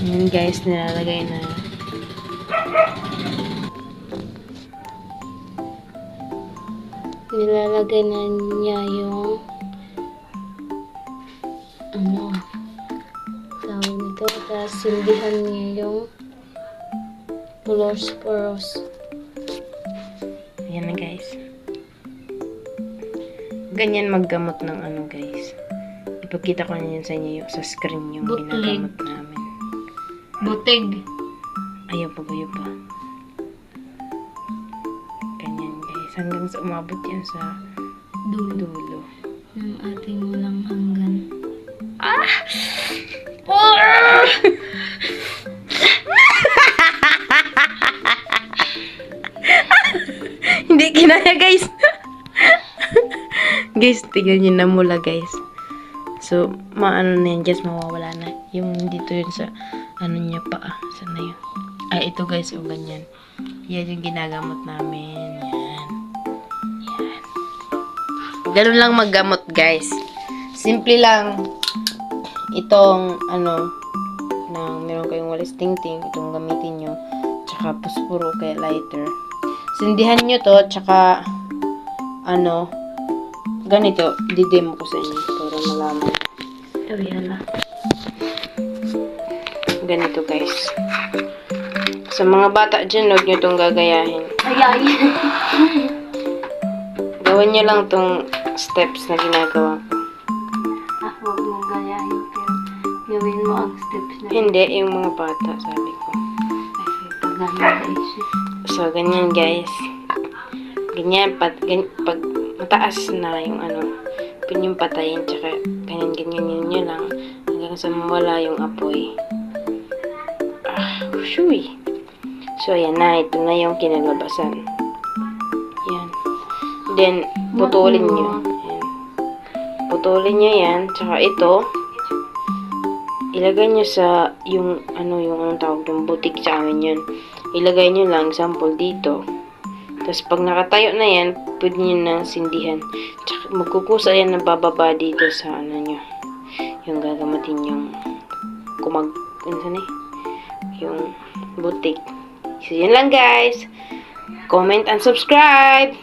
Yan guys, nilalagay na. Nilalagay na niya yung tawag nito. Tapos sindihan niya yung fluorosporous. Ayan na guys. Ganyan maggamot ng guys. Ipakita ko na yan sa inyo sa screen yung ginagamot namin. Butig. Ayaw pa. Ganyan guys. Hanggang sa umabot yan sa dulo. Ng ating walang hanggan. Hindi kinaya guys. Guys, tignan nyo na mula guys. So, maano na yan guys, mawawala na. Yung dito yun sa, niya pa. Saan na yun? Ay, ito guys, yung ganyan. Yan yung ginagamot namin. Yan. Ganun lang maggamot guys. Simple lang. Itong, meron kayong walis tingting, itong gamitin nyo. Tsaka, puspuro kaya lighter. Sindihan nyo to, tsaka, ganito, didemo ko sa inyo para malaman. Yala. Ganito guys. Sa mga bata dyan, huwag nyo itong gagayahin. Ay. Gawin nyo lang itong steps na ginagawa ko. Huwag mong gayahin, pero gawin mo ang steps na. Hindi, yung mga bata, sabi ko. So, ganyan guys. Ganyan, pag mataas na yung pwede yung patayin, tsaka ganyan nyo lang hanggang sa mawala yung apoy. Shuy. So, ayan na. Ito na yung kinalabasan. Yan. Then, putulin nyo. Ayan. Putulin nyo yan. Tsaka ito, ilagay nyo sa yung, yung tawag yung butik sa amin yun. Ilagay nyo lang, example dito. Tapos, pag nakatayo na yan, pwede nyo nang sindihan. Tsaka, magkukusa yan na bababa dito sa nyo. Yung gagamatin yung yung butik. So, yun lang guys. Comment and subscribe!